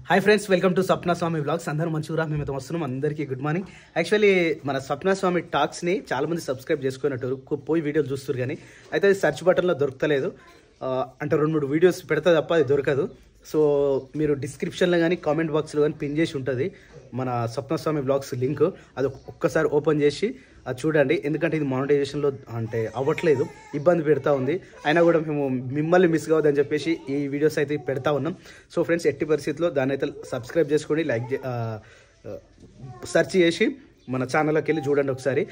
Hi friends, welcome to Swapna Swami vlogs. అందరూ మంచిగా మేమైతే వస్తున్నాం. అందరికీ గుడ్ మార్నింగ్. యాక్చువల్లీ మన స్వప్న స్వామి టాక్స్ని చాలా మంది సబ్స్క్రైబ్ చేసుకున్నట్టు పోయి వీడియోలు చూస్తారు, కానీ అయితే అది సెర్చ్ బటన్లో దొరకలేదు. అంటే 2-3 వీడియోస్ పెడితే తప్ప అది దొరకదు. సో మీరు డిస్క్రిప్షన్లో కానీ కామెంట్ బాక్స్లో కానీ పిన్ చేసి ఉంటుంది మన స్వప్న స్వామి వ్లాగ్స్ లింక్. అది ఒక్కసారి ఓపెన్ చేసి అది చూడండి. ఎందుకంటే ఇది మానిటైజేషన్లో అంటే అవ్వట్లేదు, ఇబ్బంది పెడతా ఉంది. అయినా కూడా మేము మిమ్మల్ని మిస్ కావద్దని చెప్పేసి ఈ వీడియోస్ అయితే పెడతా ఉన్నాం. సో ఫ్రెండ్స్, ఎట్టి పరిస్థితుల్లో దాన్ని అయితే సబ్స్క్రైబ్ చేసుకోండి, లైక్ సెర్చ్ చేసి మన ఛానల్లోకి వెళ్ళి చూడండి ఒకసారి.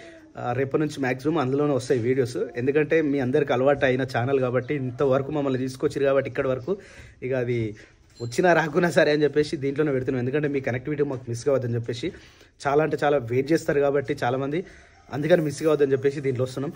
రేపటి నుంచి మ్యాక్సిమం అందులోనే వస్తాయి వీడియోస్. ఎందుకంటే మీ అందరికి అలవాటు అయిన ఛానల్ కాబట్టి, ఇంతవరకు మమ్మల్ని తీసుకొచ్చారు కాబట్టి ఇక్కడ వరకు ఇక అది వచ్చినా రాకున్నా సరే అని చెప్పేసి దీంట్లోనే పెడుతున్నాం. ఎందుకంటే మీ కనెక్టివిటీ మాకు మిస్ కావద్దని చెప్పేసి చాలా అంటే చాలా వెయిట్ చేస్తారు కాబట్టి చాలామంది, అందుకని మిస్ కావద్దని చెప్పేసి దీంట్లో వస్తున్నాం.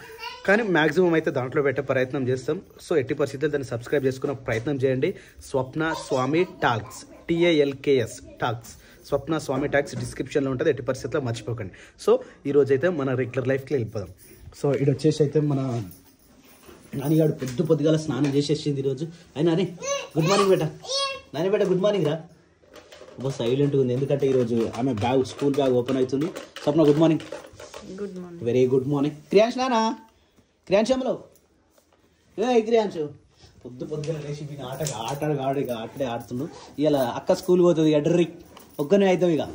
కానీ మ్యాక్సిమం అయితే దాంట్లో పెట్టే ప్రయత్నం చేస్తాం. సో ఎట్టి పరిస్థితుల్లో దాన్ని సబ్స్క్రైబ్ చేసుకునే ప్రయత్నం చేయండి. స్వప్న స్వామి టాక్స్, TALKS టాక్స్, స్వప్న స్వామి టాక్స్ డిస్క్రిప్షన్లో ఉంటుంది. ఎట్టి పరిస్థితుల్లో మర్చిపోకండి. సో ఈరోజు అయితే మన రెగ్యులర్ లైఫ్కి వెళ్ళిపోదాం. సో ఇది వచ్చేసి అయితే మన నానిగాడు పొద్దుగాల స్నానం చేసేసింది ఈరోజు. అయినా అని గుడ్ మార్నింగ్ బేటా, నాని బేటా గుడ్ మార్నింగ్ రా. బస్ సైలెంట్గా ఉంది ఎందుకంటే ఈరోజు ఆమె బ్యాగ్, స్కూల్ బ్యాగ్ ఓపెన్ అవుతుంది. Swapna good morning. Good morning. Very good morning. Kriyansh నానా, క్రియాంశ్ అమ్మలో ఏ క్రియాంశ్ పొద్దుగా లేచి మీ ఆటలు ఆటలే ఆడుతున్నాడు. ఇలా అక్క స్కూల్ పోతుంది, ఎడ్రీ ఒక్కనే అవుతావు. ఇక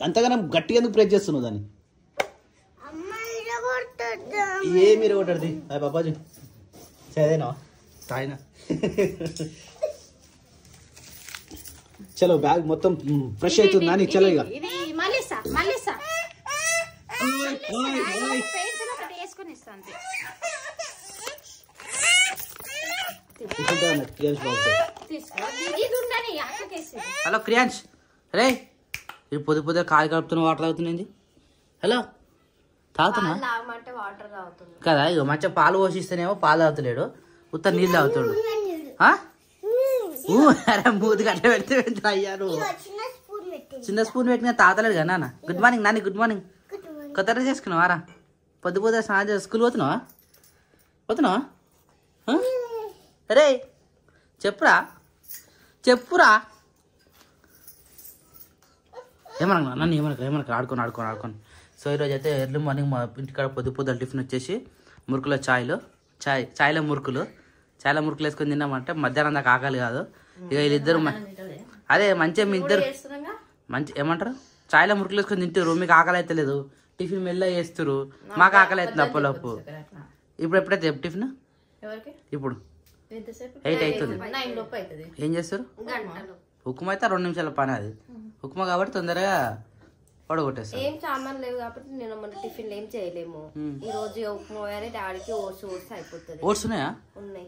అంతగానే గట్టిగా ఎందుకు ప్రెస్ చేస్తున్నావు దాన్ని? ఏ మీరు కొట్టది అయ్యి పాపాజీ సరేనా తాయినా. చలో బ్యాగ్ మొత్తం ఫ్రెష్ అవుతుంది నాని. చలో ఇక హలో క్రియాంశ్, రే ఇది పొద్దు కాలు కలుపుతున్న వాటర్ తాగుతుంది. హలో తాగుతున్నా కదా, ఇక మంచిగా పాలు పోషిస్తేనేమో పాలు తాగుతలేడు, ఉత్త నీళ్ళు తాగుతాడు. అరే మూతి గట్ట పెడితే అయ్యారు. చిన్న స్పూన్ పెట్టిన తాతలేడు కదా నాన్న. Good morning Nani. Good morning. కొత్త డ్రెస్ చేసుకున్నావారా? పొద్దు స్నానం స్కూల్ పోతున్నావా? రే చెప్పురా ఏమన్నా నన్ను ఏమనకు ఆడుకోను. సో ఈరోజు అయితే ఎర్లీ మార్నింగ్ మా ఇంటికాడ పొద్దుల టిఫిన్ వచ్చేసి మురుకులో చాయ్లో మురుకులు వేసుకొని తిన్నామంటే మధ్యాహ్నం దాకా ఆకలి కాదు. ఇక వీళ్ళిద్దరు అదే మంచిగా మీ ఇద్దరు మంచి ఏమంటారు చాయ్లో మురుకులు వేసుకొని తింటారు. మీకు ఆకలి అయితే లేదు, టిఫిన్ మెల్ల చేస్తారు. మాకు ఆకలి అవుతుంది అప్పలోపు. ఇప్పుడు ఎప్పుడైతే టిఫిన్ ఇప్పుడు 8 అవుతుంది. ఏం చేస్తారు? ఉప్మా అయితే 2 నిమిషాల పని. అది ఉప్మా కాబట్టి తొందరగా పడగొట్టేస్తారు. ఏం సామాన్ లేవు కాబట్టి నేను మన టిఫిన్ ఏం చేయలేము. ఈ రోజు ఉప్మా డాడీకి ఓట్స్ అయిపోతుంది. ఓట్స్ ఉన్నాయా?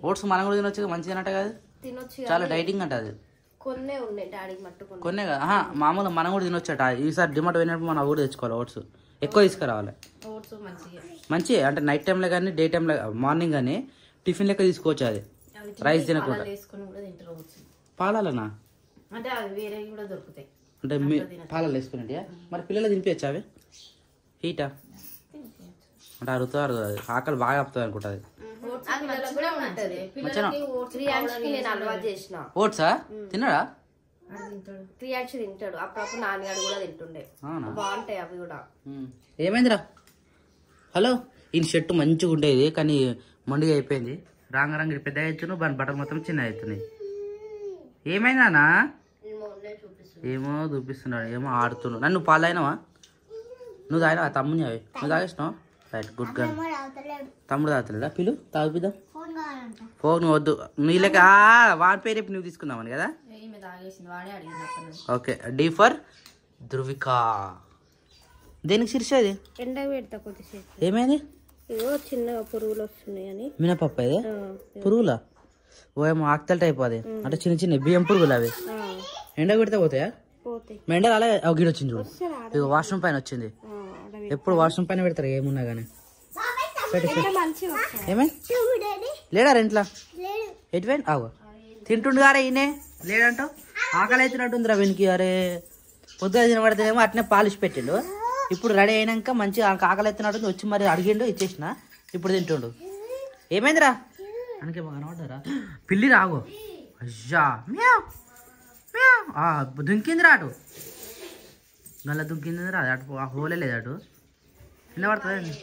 ఓట్స్ మనం కూడా తినొచ్చు, మంచిగా అన్నట్టు కాదు, తినొచ్చు. చాలా డైటింగ్ అంట అది. కొన్నే ఉన్నాయి డాడీకి మట్టుకుని. కొన్నే కదా మామూలు మనం కూడా తినొచ్చట. ఈసారి డిమార్ట్ పోయినప్పుడు మనం కూడా తెచ్చుకోవాలి. ఓట్స్ ఎక్కువ తీసుకురావాలి. ఓట్స్ మంచిగా అంటే నైట్ టైంలో కానీ డే టైంలో మార్నింగ్ కానీ టిఫిన్ లెక్క తీసుకోవచ్చు. అది రైస్ తినకుండా పాలనా అంటే అవి వేరే కూడా దొరుకుతాయి. అంటే పాలలో వేసుకున్నట్టు. మరి పిల్లలు తినిపించచ్చు అవి? హీటా అంటే అరుగుతారు కదా, ఆకలి బాగా ఆపుతుంది అనుకుంటుంది. ఓట్సా తిన్నాడా? తింటాడు అప్పుడప్పుడు. నాన్నగాడు కూడా తింటుండే, బాగుంటాయి అవి కూడా. ఏమైందిరా? హలో, ఈ షర్ట్ మంచిగా ఉండేది కానీ మొండిగా అయిపోయింది. రంగు పెద్ద అవుతున్నావు, బట్టలు మొత్తం చిన్న అవుతున్నాయి. ఏమైందానా? ఏమో చూపిస్తున్నాడు, ఏమో ఆడుతున్నాడు. నన్ను పాలు తాగినావా? నువ్వు తాగినావా? తమ్ముని అవి నువ్వు తాగేసినావా? రైట్, గుడ్ గా. తమ్ముడు తాగుతలేడా? పిలు తాగిద్దాం. ఫోన్ నువ్వు వద్దు, నీళ్ళకి వాడి పేరు నువ్వు తీసుకుందామని కదా. Okay, D for Dhruvika. దేనికి శీర్షది? ఎండకు పెడతా కొద్దిసేపు. ఏమైంది? చిన్న పురుగులు వస్తున్నాయని. మినపప్పు అదే పురుగులా? ఓమో ఆకుతల టైప్ అది, అంటే చిన్న బియ్యం పురుగులు అవి. ఎండ పెడితే పోతాయా? ఎండలు అలాగే గిడి వచ్చింది చూడు. ఇక వాష్రూమ్ పైన వచ్చింది. ఎప్పుడు వాష్రూమ్ పైన పెడతారు ఏమున్నా గానీ. ఏమే లేడా ఇంట్లో? ఎటువైనా ఆగో తింటుండు గారే ఈయనే లేడంటావు. ఆకలి అవుతున్నట్టుందిరా వెనికి. అరే పొద్దుగా తినబడితేనేమో అట్నే పాలిష్ పెట్టిండు. ఇప్పుడు రెడీ అయినాక మంచిగా ఆకలి అవుతున్నట్టుంది, వచ్చి మరి అడిగిండు, ఇచ్చేసిన. ఇప్పుడు తింటుండు. ఏమైందిరా? అనకేమో కనబడ్డారా? పిల్లి రాగో. అయ్యా దుంకింది రా అటు గల్ల దుంకింది రా అటు హోలే లేదు అటు నిన్న పడుతుంది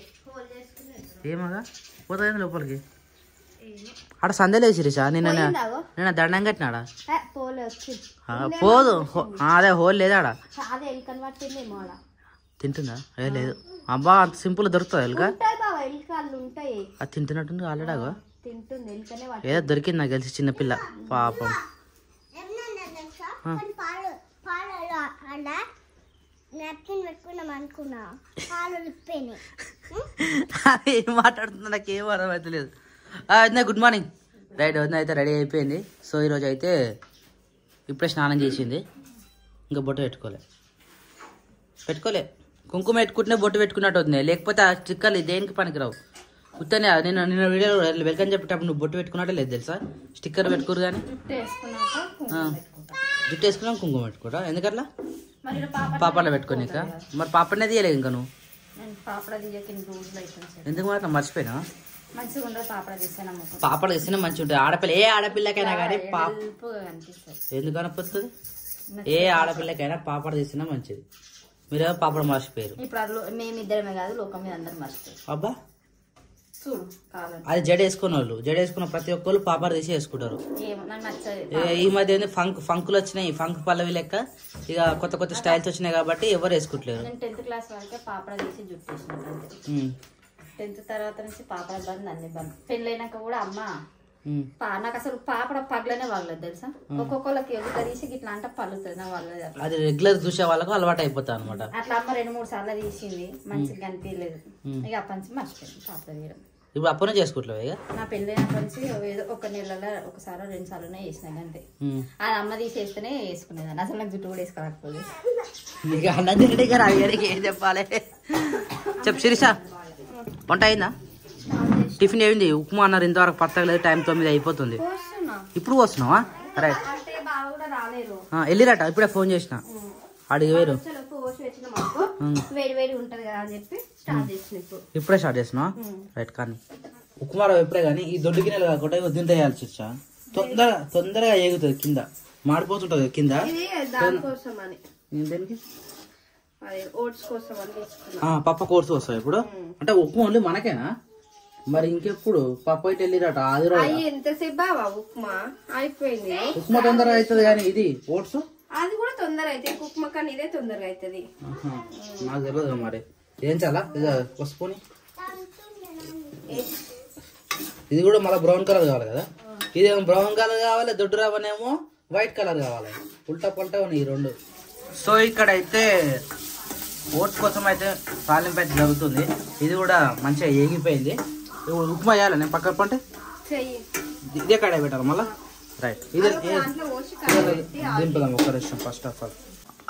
ఏమగా పోతుంది లోపలికి అక్కడ సందేలు వేసిరిసా నిన్న దండం కట్టినాడా పోదు అదే హోల్ లేదా ఆడ తింటుందా ఏ లేదు అబ్బా అంత సింపుల్ దొరుకుతుంది ఎలుక అది తింటున్నట్టుంది ఆల్రెడీ ఏదో దొరికింది నాకు తెలిసి చిన్నపిల్ల పాపం ఏం మాట్లాడుతున్నా నాకు ఏం అర్థమవుతలేదు. వదిన గుడ్ మార్నింగ్. రైట్ వదిన అయితే రెడీ అయిపోయింది. సో ఈరోజు అయితే ఇప్పుడే స్నానం చేసింది. ఇంకా బొట్టు పెట్టుకోలే కుంకుమ పెట్టుకుంటే బొట్టు పెట్టుకున్నట్టు వద్దు, లేకపోతే ఆ చిక్కలు దేనికి పనికిరావు. ఉత్తనే నిన్న వీడియోలో వెల్కమ్ చెప్పేటప్పుడు నువ్వు బొట్టు పెట్టుకున్నట్టే లేదు తెలుసా. స్టిక్కర్ పెట్టుకోరు కానీ జుట్టు వేసుకున్నాం కుంకుమ పెట్టుకోరా ఎందుకట్లా పాపడ పెట్టుకోనిక. మరి పాపడనే తీయలేదు ఇంకా నువ్వు ఎందుకు మాత్రం మర్చిపోయినా. పాపడ తీసినా మంచిగా ఉంటుంది. ఆడపిల్ల ఏ ఆడపిల్లకైనా కానీ ఎందుకు అనిపిస్తుంది, ఏ ఆడపిల్లకైనా పాపడ తీసినా మంచిది. మీరేమో పాపడ మర్చిపోయారు. మేమిద్దరమే కాదు లోకం మీద అందరు మర్చిపోయారు. అబ్బా అది జడ వేసుకున్న వాళ్ళు, జడ వేసుకున్న ప్రతి ఒక్కళ్ళు పాపడ తీసి వేసుకుంటారు. ఈ మధ్య ఫంకులు వచ్చినాయి, ఫంక్ పల్లవి లెక్క ఇక కొత్త కొత్త స్టైల్స్ వచ్చినాయి కాబట్టి ఎవరు వేసుకుంటలేరు. 10th క్లాస్ వరకే పాపడ తీసి జుట్టు వేసినట్టు. 10th తర్వాత నుంచి పాపడ బంద్ అన్ని బంద్. పెళ్ళైనాక కూడా అమ్మ నాకు అసలు పాపడ పగలనే వాళ్ళది తెలుసా. ఒక్కొక్కళ్ళకి ఎదుట తీసి ఇట్లా అంటే పలుతుంది నా వాళ్ళది. అది రెగ్యులర్ చూసే వాళ్ళకు అలవాటు అయిపోతుంది అనమాట. అట్లా అమ్మ 2-3 సార్లు తీసింది, మంచిగా కనిపించలేదు. ఇక అప్పటి నుంచి మర్చిపోయింది పాపడ తీయడం. ఇప్పుడు అప్పుడే చేసుకుంటావు ఇక. నా పెళ్ళైనప్పటి నుంచి ఏదో 1 నెలలో 1 సారో 2 సార్లునే వేసినాయి అంతే. అది అమ్మ తీసేస్తేనే వేసుకునేదాన్ని. అసలు నాకు జుట్టు కూడా వేసుకోలేకపోలేదు. నీకు అన్నం తినడానికి రాయడానికి ఏం చెప్పాలి చెప్పు శిరీష. వంట అయిందా? టిఫిన్ ఏమింది? ఉప్మా అన్నారు ఇంతవరకు పట్టలేదు. టైం 9 అయిపోతుంది. ఇప్పుడు వస్తున్నావా? రైట్ వెళ్ళిరాట. ఇప్పుడే ఫోన్ చేసిన అడిగి వేరు ఇప్పుడే స్టార్ట్ చేసినా. రైట్ కానీ ఉప్మా ఎప్పుడే కానీ ఈ దొడ్డు గిన్నెలు కాకుండా దీంతో వేయాల్సి వచ్చా తొందరగా ఏగుతుంది. కింద మాడిపోతుంటది కింద. పప్ప కోర్సు వస్తాయి ఇప్పుడు. అంటే ఉప్మా ఓన్లీ మనకేనా? మరి ఇంకెప్పుడు పప్ప ఇటు వెళ్ళిరట. ఉప్మా అయిపోయింది. ఉప్మా తొందరగా అవుతుంది కానీ ఇది ఓట్స్ అది కూడా తొందర అయితే ఉప్మా కానీ ఇదే తొందరగా అవుతుంది. నాకు తెలియదు మరి ఏం చాలా వస్తుని. ఇది కూడా మళ్ళీ బ్రౌన్ కలర్ కావాలి కదా. ఇదేమో బ్రౌన్ కలర్ కావాలి, దొడ్డు రవ్వనేమో వైట్ కలర్ కావాలి. ఉల్టా పల్టా ఉన్నాయి ఈ రెండు. సో ఇక్కడ అయితే ఓట్స్ కోసం అయితే తాలింపు అయితే జరుగుతుంది. ఇది కూడా మంచిగా ఏగిపోయింది. ఉప్మా వేయాలి నేను పక్కన పంటే ఇదే కాడ పెట్టాలి మళ్ళా. రైట్ ఇది దింపుదాం ఒక్క నిమిషం. ఫస్ట్ ఆఫ్ ఆల్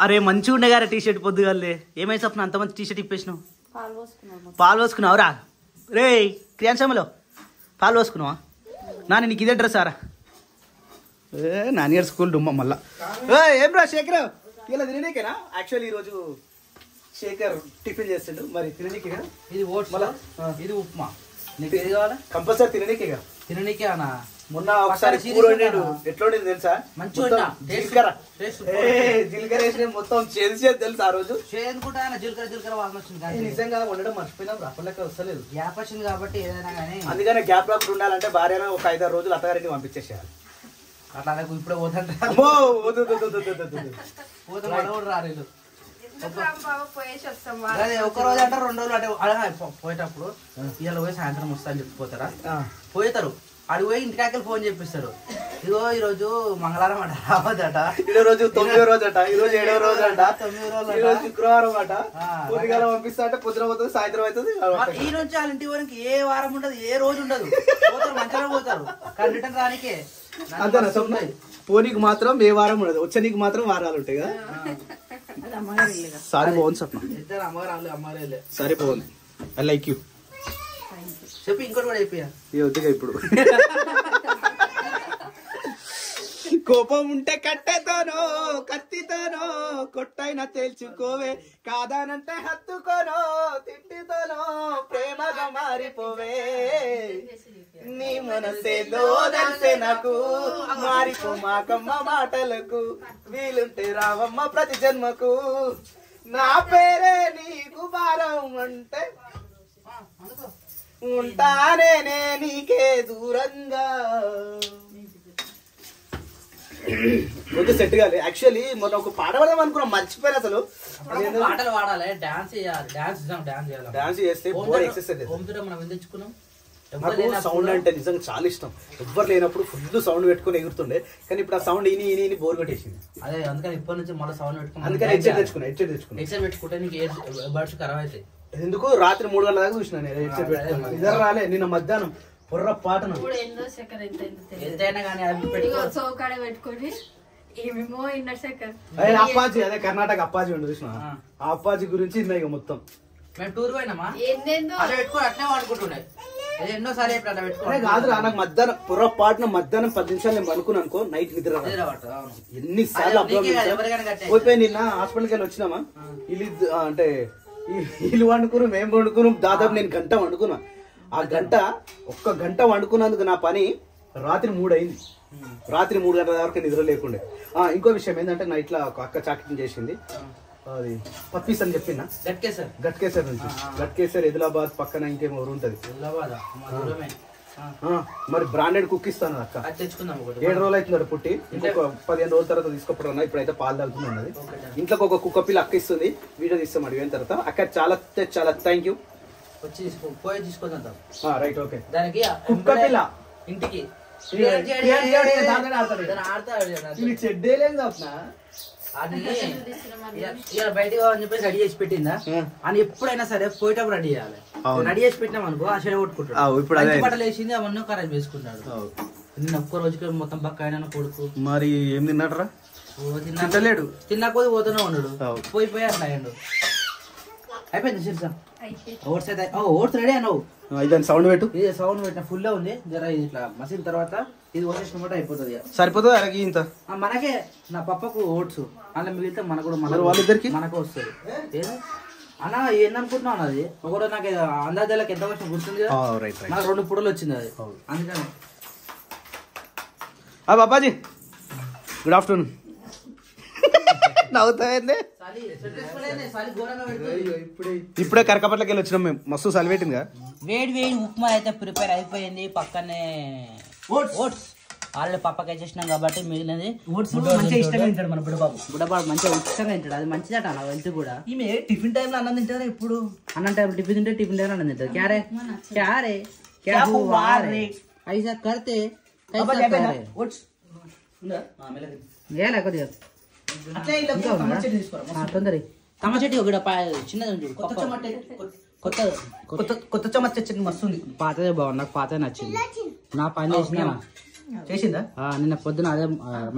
అరే మంచిగా ఉండే గారా టీషర్ట్ పొద్దుగాలే. ఏమైనా చెప్పిన అంత మంచి టీషర్ట్ ఇప్పేసినావు? పాలు పోసుకున్నావురా రే క్రియాంశమలో? పాలు పోసుకున్నావా? నాని నీకు ఇదే డ్రెస్ ఆరా? నాని గారు స్కూల్ డుమ్మ మళ్ళా. ఏం రా శేఖర్ ఇలా తిననీకేనా? యాక్చువల్లీ ఈరోజు శేఖర్ టిఫిన్ చేస్తుండు. మరి తిననీకే కదా. ఇది ఓట్స్ మళ్ళా, ఇది ఉప్మా. నీకు ఏది కావాలా? కంపల్సరీ తిననీకే కదా. తిననీకే అన్న. మొన్న ఒకసారి కూర వండాడు. ఎట్లా ఉండేది తెలుసా? మంచిగా జీలకర్ర వేసిన మొత్తం చేసి తెలుసు ఆ రోజు. జీలకర్ర వాసన వచ్చింది. నిజంగా వండడం మర్చిపోయినా అప్పటికి వస్తలేదు. గ్యాప్ వచ్చింది కాబట్టి ఏదైనా కానీ. అందుకనే గ్యాప్ రాకుండా ఉండాలంటే భార్య ఒక 5-6 రోజులు అత్తగారికి పంపించేసేయాలి. అట్లా ఇప్పుడే పోతాంటే రాలేదు. ఒక రోజు అంటే 2 రోజులు అంటే పోయేటప్పుడు ఇవాళ పోయి సాయంత్రం వస్తా అని చెప్పిపోతారా? పోతారు. అడిగి పోయి ఇంటికాకలు ఫోన్ చెప్పిస్తారు. ఇదిగో ఈ రోజు మంగళవారం అట రావద్దట, ఈ రోజు 9వ రోజు అట, ఈ రోజు 7వ రోజు అంట, 9వ రోజు శుక్రవారం అట. పొద్దుగాల పంపిస్తా అంటే పొద్దున పోతుంది, సాయంత్రం అవుతుంది. ఈ నుంచి వాళ్ళ ఇంటికి పోయి ఏ వారం ఉండదు, ఏ రోజు ఉండదు. పోతారు మంచిగా పోతారు కానీ రిటర్న్ రానికే అంతేనా? పోనీకి మాత్రం ఏ వారం ఉండదు, వచ్చే నీకు మాత్రం వారాలు ఉంటాయి కదా. సారీ బాగుంది స్వప్న. ఇద్దరు అమ్మగారు అమ్మాయి సరే బాగుంది. I like you. చెప్పి ఇంకోటి కూడా అయిపోయా వద్దుగా ఇప్పుడు. కోపం ఉంటే కట్టెతోనో కత్తితోనో కొట్టైనా తేల్చుకోవే కాదానంటే హత్తుకోనో తిట్టితోనో ప్రేమగా మారిపోవే నీ మనసేదో తెలిసే నాకు మారిపో మాకమ్మ మాటలకు వీలుంటే రావమ్మ ప్రతి జన్మకు నా పేరే నీకు భారం అంటే ఉంటానే నీకే దూరంగా కొంచెం సెట్ కాదు యాక్చువల్లీ మొన్న ఒక పాట పడదాం అనుకున్నాం మర్చిపోయిన అసలు పాటలు పాడాలి డాన్స్ చేయాలి డాన్స్ చేస్తే ఎక్సర్సైజ్ మనం తెచ్చుకున్నాం నాకు సౌండ్ అంటే నిజంగా చాలా ఇష్టం ఎవ్వరు లేనప్పుడు ఫుల్ సౌండ్ పెట్టుకుని ఎగురుతుండే కానీ ఇప్పుడు ఆ సౌండ్ ఇని బోర్ కొట్టేసింది అదే అందుకని ఇప్పటి నుంచి మళ్ళీ సౌండ్ పెట్టుకుని అందుకని హెడ్సెట్ తెచ్చుకున్నా హెడ్సెట్ పెట్టుకుంటే నీకు బడ్స్ ఖరాబ్ అవుతాయి ఎందుకు రాత్రి 3 గంటల దాకా చూసిన నేను హెడ్సెట్ పెట్టుకున్నా నిద్ర రాలే నిన్న మధ్యాహ్నం పొర్ర పాటను ఎంతైనా కానీ అది పెట్టుకొని ఏమేమో ఇన్నర్ సెకండ్ అప్పాజీ అదే కర్ణాటక అప్పాజీ ఉండు చూసిన ఆ అప్పాజీ గురించి ఇందా ఇక మొత్తం మేము టూర్ పోయినామా అట్లా పెట్టుకుని అట్నే వాడుకుంటుండే ఎన్నోసారి అట్లా పెట్టుకోవాలి కాదురా నాకు మధ్యాహ్నం పొరపాటున మధ్యాహ్నం 10 నిమిషాలు నేను అనుకున్నాను అనుకో నైట్ నిద్ర ఎన్నిసార్లు పోయిపోయి నిన్న హాస్పిటల్కి వెళ్ళి వచ్చినామా ఇల్లు అంటే ఇల్లు వండుకున్నాం మేము వండుకున్నాం దాదాపు నేను గంట వండుకున్నా ఆ గంట ఒక్క గంట వండుకున్నందుకు నా పని రాత్రి 3 అయింది రాత్రి 3 గంటల వరకు నిద్ర లేకుండే ఇంకో విషయం ఏంటంటే నా ఇట్లా ఒక అక్క చాకింగ్ చేసింది అది పప్పీస్ అని చెప్పిన గట్కేసర్ నుంచి గట్కేసర్ ఆదిలాబాద్ పక్కన ఇంకేమో ఊరు ఉంటది మరి బ్రాండెడ్ కుక్ ఇస్తాను అక్క 7 రోజులు అవుతుంది పుట్టి ఇంకొక 15 రోజుల తర్వాత తీసుకోపడున్నా ఇప్పుడైతే పాలు తాగుతుంది ఉన్నది ఇంట్లోకి ఒక కుక్క పిల్ల అక్క ఇస్తుంది వీడియో తీస్తాం అడిగిన తర్వాత అక్క చాలా చాలా థ్యాంక్ యూ పోయి తీసుకుందాం రైట్ ఓకే దానికి కుక్క పిల్ల ఇంటికి చెడ్డేలేదు ఇలా బయటకు అని చెప్పేసి రెడీ చేసి పెట్టిందా అని ఎప్పుడైనా సరే పోయేటప్పుడు రెడీ చేయాలి రెడీ చేసి పెట్టినాం అనుకో ఆ చెడ కొట్టుకుంటాడు ఇప్పుడు బట్టలు వేసింది అవన్నీ ఖరాబ్ చేసుకుంటాడు నిన్న ఒక్క రోజుకి మొత్తం పక్క ఆయన కొడుకు మరి ఏం తిన్నాడరా తినలేడు తిన్నా కొద్ది పోతూనే ఉన్నాడు పోయి అట్లా అయ్యాడు అయిపోయింది శిర్సా ఓట్స్ అయితే ఓట్స్ రెడీ అన్నావు ఇదని సౌండ్ పెట్టు ఇది సౌండ్ పెట్టిన ఫుల్ ఉంది జర ఇది ఇట్లా మసిన తర్వాత ఇది ఓటేసిన అయిపోతుంది సరిపోతుంది అరగి ఇంత మనకే నా పప్పకు ఓట్స్ అలా మిగిలితే మనకు కూడా వాళ్ళిద్దరికి మనకు వస్తుంది అన్న ఏందనుకుంటున్నాను అది ఒకటి నాకు అందాజాలకు ఎంత వచ్చిన గుర్తుంది నాకు 2 పుడలు వచ్చింది అది అందుకని బాబాజీ గుడ్ ఆఫ్టర్నూన్ నవ్వుతాయండి ఇప్పుడే కరకపట్లకి వెళ్ళి వచ్చినాం మేము మస్తు సలిపెట్టింది వేడి వేడి ఉప్మా అయితే ప్రిపేర్ అయిపోయింది పక్కనే ఓట్స్ ఆల్రెడీ పప్పకి వచ్చేసినాం కాబట్టి మిగిలినది బుడ్డబాబు మంచిగా ఇష్టంగా తింటాడు అది మంచిదట అన్న వెళ్తూ కూడా ఈమె టిఫిన్ టైంలో అన్నం తింటారా ఇప్పుడు అన్నం టైం టిఫిన్ తింటే టిఫిన్ టైంలో అన్నం తింటారు క్యారే క్యారే క్యారే ఐసా కడితే కొద్దిగా తొందర టమాటా చెట్టు ఒకటి చిన్నది కొత్త టమాటా చెట్టు మస్తుంది పాతదే బాగుంది నాకు పాత నచ్చింది నా పని చేసిందా నిన్న పొద్దున అదే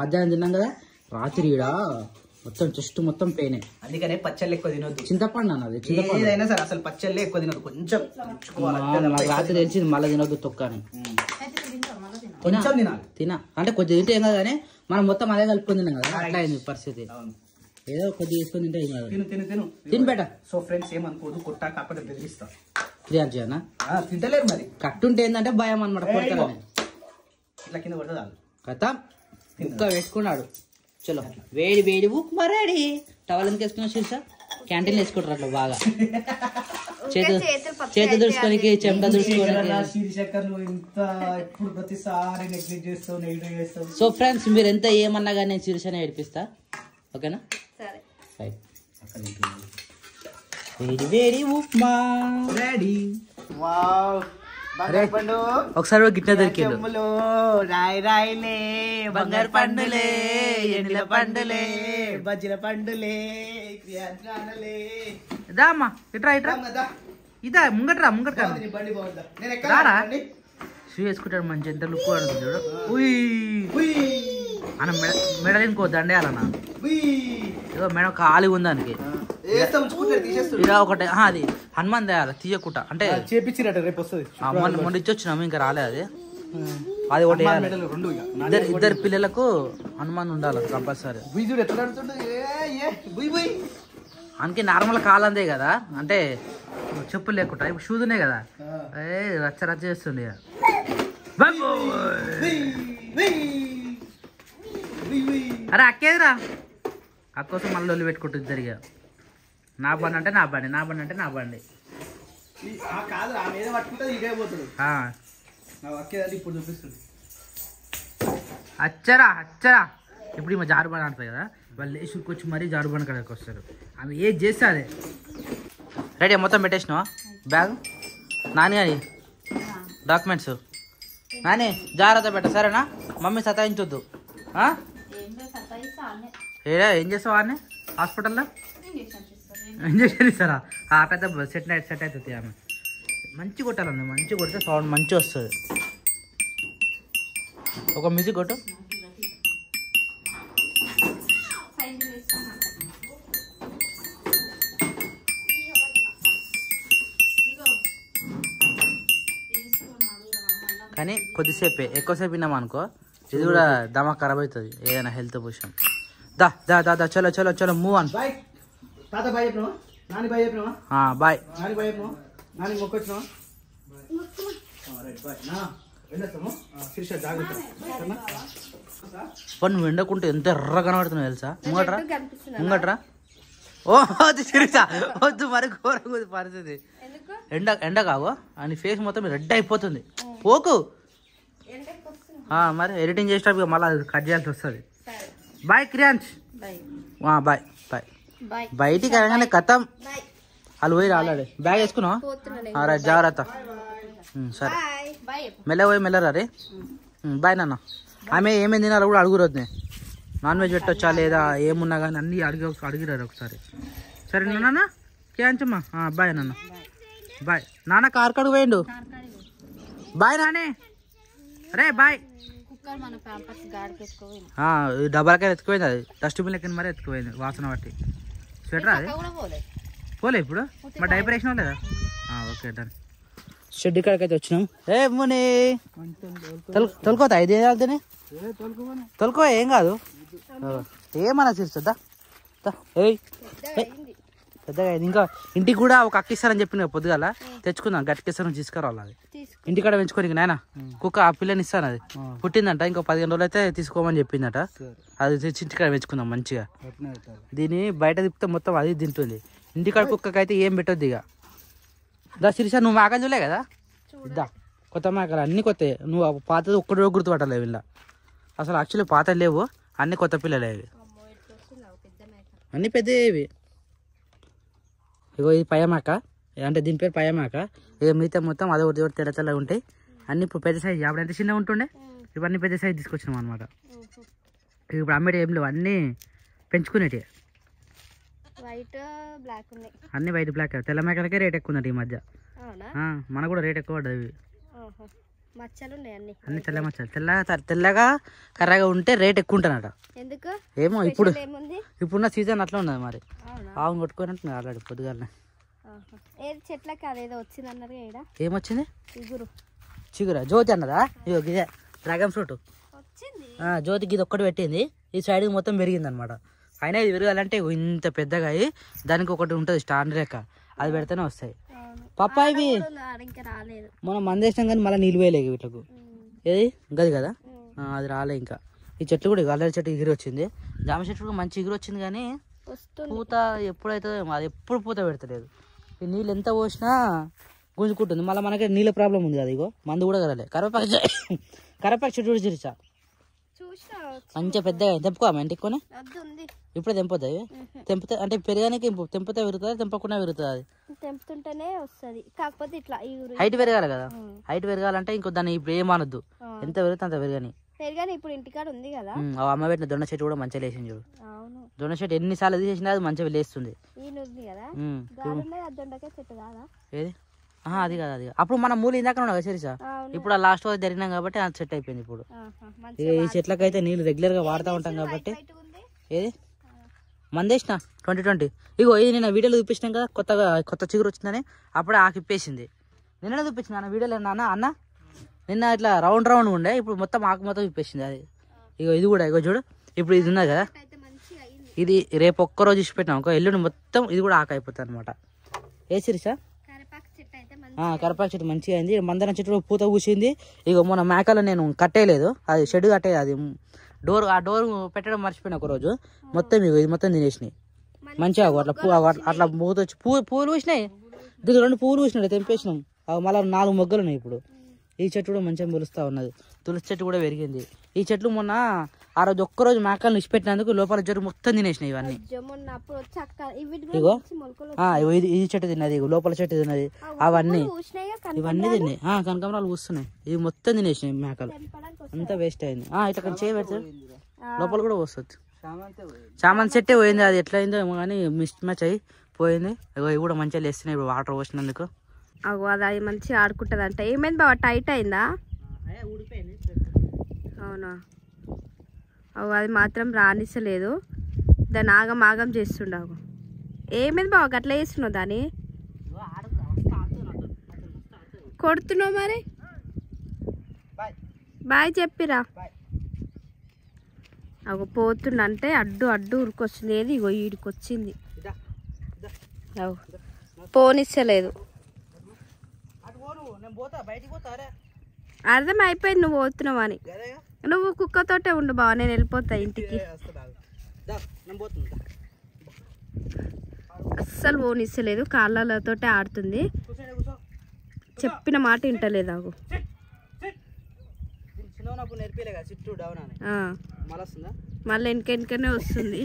మధ్యాహ్నం తిన్నాం కదా రాత్రి ఈడ మొత్తం చెస్ట్ మొత్తం పెయిన్ అందుకనే పచ్చళ్ళు ఎక్కువ తినొద్దు చింతపండు అన్నది ఏదైనా సరే అసలు పచ్చళ్ళే ఎక్కువ తినదు కొంచెం నాకు రాత్రి తెలిసింది మళ్ళీ తినొద్దు తొక్కని కొంచెం తినాలి తినా అంటే కొద్దిగా తింటే ఏం కాదు కానీ మనం మొత్తం అదే కలుపుకొని తిన్నాం కదా అట్లా అయింది పరిస్థితి ఏదో కొద్దిగా తీసుకొని తింటే ఏం కాదు తిని బెట సో ఫ్రెండ్స్ ఏమనుకోదు కొట్టా కాకపోతే బెదిరిస్తా ప్రియాంజీ అన్న తింటలేరు మరి కట్టుంటే ఏంటంటే భయం అనమాట కొడతారని ఇట్లా కింద పడుతుంది కథ ముక్క వేసుకున్నాడు చలో వేడి వేడి ఉప్మా రెడీ టవల్ ఎందుకు వేసుకున్నా శీర్ష క్యాంటీన్ వేసుకుంటారు అట్లా బాగా చేతులు దుడుచుకోనికి చెమట దుడుచుకోనికి సో ఫ్రెండ్స్ మీరు ఎంత ఏమన్నా కానీ నేను శీర్షనే ఏడిపిస్తా ఓకేనా వేడి వేడి ఉప్మా రెడీ ఒకసారి గిట్ట దొరికిండు రాయిలే బంగారు పండులే ఎండిల పండులే బజ్జిల పండులే దామ్మా ఇట్రా ఇట్రా ఇదా ముంగట్రా రారా షూ వేసుకుంటాడు మంచి ఎంత లుక్ పడుతుంది చూడు అన్న మెడలు ఇంకో దండేయాలన్నా ఏదో మేడం ఖాళీ ఉంది దానికి ఇలా ఒకటి అది హనుమాన్ తేయాలి తీయకుండా అంటే చేపించినట్టు రేపు వస్తుంది మొన్న ఇచ్చొచ్చినాము ఇంకా రాలే అది అది ఒకటి ఇద్దరు పిల్లలకు హనుమాన్ ఉండాలి కంపల్సరీ అందుకే నార్మల్ కాలందే కదా, అంటే చెప్పులు లేకుండా ఇప్పుడు షూస్ ఉన్నాయి కదా, రచ్చ రచ్చ చేస్తుంది. అరే అక్కేదిరా, అక్క కోసం మళ్ళీ వదిలి పెట్టుకుంటుంది జరిగా. నా బండి అంటే నా బండి, నా బండి అంటే నా బండి. అచ్చరా అచ్చరా. ఇప్పుడు ఈమె జారుబాన్ ఆడుతుంది కదా, వాళ్ళు లేచుకొచ్చి మరీ జారుబాన్ కడకి వస్తారు. ఆమె ఏది చేస్తే అదే. రెడీ మొత్తం పెట్టేసినావా బ్యాగ్? నాని అని డాక్యుమెంట్స్ నాని జాగ్రత్త పెట్ట, సరేనా? మమ్మీ సతాయించొద్దు. ఏం చేస్తావా అని హాస్పిటల్లో? ఇంజక్షన్ ఇస్తారా? అట్లయితే సెట్ అవుతుంది. ఆమె మంచి కొట్టాలండి, మంచి కొడితే సౌండ్ మంచిగా వస్తుంది. ఒక మ్యూజిక్ కొట్టు. కానీ కొద్దిసేపే, ఎక్కువసేపు విన్నామనుకో ఇది కూడా దమా ఖరాబ్ అవుతుంది, ఏదైనా హెల్త్ పొజిషన్. దా దా దా దా చలో చలో చలో మూవ్ ఆన్. బాయ్ తాత, బాయ్ చెప్పినావా? నాని బాయ్ చెప్పినావా? బాయ్. నాని బాయ్ చెప్పినావా? నాని మొక్కొచ్చినావా? Right bye. నా వెళ్ళొస్తాము. శిరీష జాగ్రత్త. పన్ను ఎండకుంటే ఎంత ఎర్ర కనబడుతున్నావు తెలుసా? ముంగట్రా ముంగట్రా. ఓ అది శిరీష వద్దు, మరి ఘోరంగా పరిస్థితి. ఎండ కాగో అని ఫేస్ మొత్తం రెడ్ అయిపోతుంది. పోకు మరి ఎడిటింగ్ చేసేటప్పుడు మళ్ళీ కట్ చేయాల్సి వస్తుంది. బాయ్ క్రియాంష్. Bye bye. బయటికి అనగానే కథం వాళ్ళు పోయి రాలాడే. బ్యాగ్ వేసుకున్నావా? రైట్ జాగ్రత్త. సరే మెల్ల పోయి మెల్లరా రే. బాయ్ నాన్న. ఆమె ఏమేమి తినాలో కూడా అడుగురొద్దు. నాన్ వెజ్ పెట్టొచ్చా లేదా ఏమున్నా కానీ అన్నీ అడిగిరారు ఒకసారి. సరే నాన్న క్రియాంచమ్మా. బాయ్ నాన్న. బాయ్ నాన్న. కార్ కడుగు పోయిండు. బాయ్ నానే. రే బాయ్. డబ్బాలకాయ ఎత్తుకుపోయింది, అది డస్ట్బిన్ లెక్క మరి ఎత్తుకుపోయింది వాసన బట్టి. స్వెటర్ అది పోలే ఇప్పుడు మా డైపర్ వేసినా లేదా? Okay done. షెడ్ కాడికైతే వచ్చినాం. ఏ ముని తొలుకోతా ఇది ఏదైతే తొలుకో, ఏం కాదు. ఏమన్నా తీరుస్తుందా? పెద్దగా అయింది. ఇంకా ఇంటికి కూడా ఒక అక్కిస్తారని చెప్పిన పొద్దుగాల తెచ్చుకుందాం. గట్టికిస్తారని తీసుకురావాలి. అది ఇంటికాడ పెంచుకొని నాయన కుక్క ఆ పిల్లని ఇస్తాను. అది పుట్టిందంట, ఇంకో 15 రోజులు అయితే తీసుకోమని చెప్పిందట. అది తెచ్చి ఇంటికాడ పెంచుకుందాం మంచిగా. దీన్ని బయట తిప్పితే మొత్తం అది తింటుంది. ఇంటికాడ కుక్కకి అయితే ఏం పెట్టొద్దు. ఇక దా శిరీష, నువ్వు మేకలు చూలే కదా? ఇద్దా కొత్త మేకలు అన్ని కొత్త. నువ్వు పాతది ఒక్కటి రోజు గుర్తుపట్టలేవు. ఇలా అసలు యాక్చువల్లీ పాత లేవు, అన్ని కొత్త పిల్లలే. ఇవి అన్ని పెద్దవి. ఇగో ఇది పయ్యమాక, అంటే దీని పేరు పయ్యమాక. ఇక మిగతా మొత్తం అది ఒకటి తెల్ల తెల్లగా ఉంటాయి. అన్ని ఇప్పుడు పెద్ద సైజు. అప్పుడు ఎంత చిన్నగా ఉంటుండే, ఇప్పుడు అన్ని పెద్ద సైజు తీసుకొచ్చినాం అనమాట. ఇప్పుడు అమ్మేటి ఏం లేవు, అన్నీ పెంచుకునేటి. అన్ని వైట్ బ్లాక్. తెల్ల మేకలకే రేట్ ఎక్కువ ఉందండి ఈ మధ్య. మనకు కూడా రేట్ ఎక్కువ పడ్డది. అన్ని తెల్ల మచ్చలు, తెల్లగా కర్రగా ఉంటే రేట్ ఎక్కువ ఉంటుందట. ఏమో ఇప్పుడున్న సీజన్ అట్లా ఉన్నది. మరి ఆవును కొట్టుకున్నట్టు ఆల్రెడీ పొద్దుగానే. ఏమొచ్చింది? చిగురా? జ్యోతి అన్నదా? ఇగో గిదే డ్రాగన్ ఫ్రూట్. జ్యోతికి ఇది ఒక్కటి పెట్టింది, ఈ సైడ్కి మొత్తం పెరిగింది అనమాట. అయినా ఇది పెరగాలంటే ఇంత పెద్దగా అయ్యి దానికి ఒకటి ఉంటుంది స్టాండ్ లెక్క, అది పెడితేనే వస్తాయి. పప్పాయివి మనం మందేసినాం కానీ మళ్ళీ నీళ్ళు వేయలేదు వీటికి. ఏది గది కదా, అది రాలే. ఇంకా ఈ చెట్లు కూడా అల్లరి చెట్టు ఎగిరి వచ్చింది. జామ చెట్టు కూడా మంచి ఎగిరి వచ్చింది, కానీ పూత ఎప్పుడైతే అది ఎప్పుడు పూత పెడతలేదు. ఈ నీళ్ళు ఎంత పోసినా గుంజుకుంటుంది. మళ్ళీ మనకి నీళ్ళ ప్రాబ్లం ఉంది కదా. ఇగో మందు కూడా కదలే. కరివేపాకు చెట్టు కూడా చిరిచా మంచిగా పెద్దగా. తెంపుకో మా ఇంటికి కొని ఇప్పుడే తెంపుతాయి. తెంపితే అంటే పెరగానికి తెంపితే పెరుగుతుంది, తెంపకుండా పెరుగుతుంది. అది తెంపుతుంటేనే వస్తుంది. కాకపోతే ఇట్లా హైట్ పెరగాలి కదా. హైట్ పెరగాలంటే ఇంకో దాన్ని ఇప్పుడు ఏమనొద్దు, ఎంత పెరుగుతుంది అంత పెరగని. ఇప్పుడు ఇంటికాడ ఉంది కదా, అమ్మ పెట్టిన దొండ చెట్టు కూడా మంచిగా లేచింది చూడు. దొండ చెట్టు ఎన్నిసార్లు తీసేసినా అది మంచిగా లేస్తుంది. ఏది? అది కాదు, అది అప్పుడు మన మూలు ఇందాక ఉన్నావు కదా శరీష. ఇప్పుడు ఆ లాస్ట్ వరకు జరిగినాం కాబట్టి అది సెట్ అయిపోయింది. ఇప్పుడు ఈ చెట్లకైతే నీళ్ళు రెగ్యులర్ గా వాడుతూ ఉంటాం కాబట్టి. ఏది మందేసిన 2020. ఇగో ఇది నేను వీడియోలో చూపించినాం కదా, కొత్త చిగురు వచ్చిందని. అప్పుడే ఆకిప్పేసింది. నిన్న చూపించిన అన్న వీడియోలో. అన్న నిన్న ఇట్లా రౌండ్ ఉండే, ఇప్పుడు మొత్తం ఆకు మొత్తం ఇప్పేసింది అది. ఇగో ఇది కూడా ఇగో చూడు, ఇప్పుడు ఇది ఉన్నది కదా. ఇది రేపు ఒక్కరోజు ఇచ్చి పెట్టినాం ఒక ఎల్లుండి మొత్తం ఇది కూడా ఆకు అయిపోతుంది అనమాట. ఏ సిరిసా కరపాకు చెట్టు మంచిగా అయింది. మందరం చెట్టు పూత పూసింది. ఇక మొన్న మేకలు నేను కట్టేయలేదు, అది షెడ్ కట్టేది, అది ఆ డోర్ పెట్టడం మర్చిపోయినా ఒకరోజు. మొత్తం ఇక ఇది మొత్తం తినేసినాయి మంచిగా. అట్లా పూత వచ్చి పూలు పూసినాయి. దీనికి 2 పువ్వులు పూసినాయి, తెంపేసినాం. మళ్ళీ 4 మొగ్గలు ఉన్నాయి ఇప్పుడు. ఈ చెట్టు కూడా మంచిగా మొలుస్తూ ఉన్నది. తులసి చెట్టు కూడా పెరిగింది. ఈ చెట్లు మొన్న ఆ రోజు ఒక్కరోజు మేకలను ఇచ్చిపెట్టినందుకు లోపల జరుగు మొత్తం తినేసినాయి ఇవన్నీ. ఇగో ఈ చెట్టు తిన్నది, లోపల చెట్టు తిన్నది, అవన్నీ ఇవన్నీ తిన్నాయి. కనకాంబరాలు పూస్తున్నాయి, ఇవి మొత్తం తినేసినాయి మేకలు. అంతా వేస్ట్ అయింది. ఇట్లా చేయబెడతారు, లోపల కూడా వస్తుంది. చామంతి చెట్టే పోయింది, అది ఎట్లా అయిందో ఏమో కానీ మిస్ మ్యాచ్ అయ్యి పోయింది. ఇవి కూడా మంచిగా లేస్తున్నాయి ఇప్పుడు వాటర్ పోసినందుకు. అది మంచిగా ఆడుకుంటుంది అంట. ఏమైంది బాబా, టైట్ అయిందా? అవునా? అది మాత్రం రానిస్తలేదు, దాన్ని ఆగం చేస్తుండవు. ఏమైంది బాబా అట్లా చేస్తున్నావు? దాన్ని కొడుతున్నావు మరి. బాయ్ చెప్పిరా. పోతుండంటే అడ్డు ఉరికొస్తుంది. ఏది ఇగో ఈడికి వచ్చింది, పోనిస్తలేదు. అర్థం అయిపోయింది నువ్వు పోతున్నావు అని. నువ్వు కుక్కతోటే ఉండు బావ, నేను వెళ్ళిపోతా ఇంటికి. అస్సలు పోనిస్తలేదు, కాళ్ళతోటే ఆడుతుంది. చెప్పిన మాట వింటలేదు. మళ్ళీ వెనకనే వస్తుంది.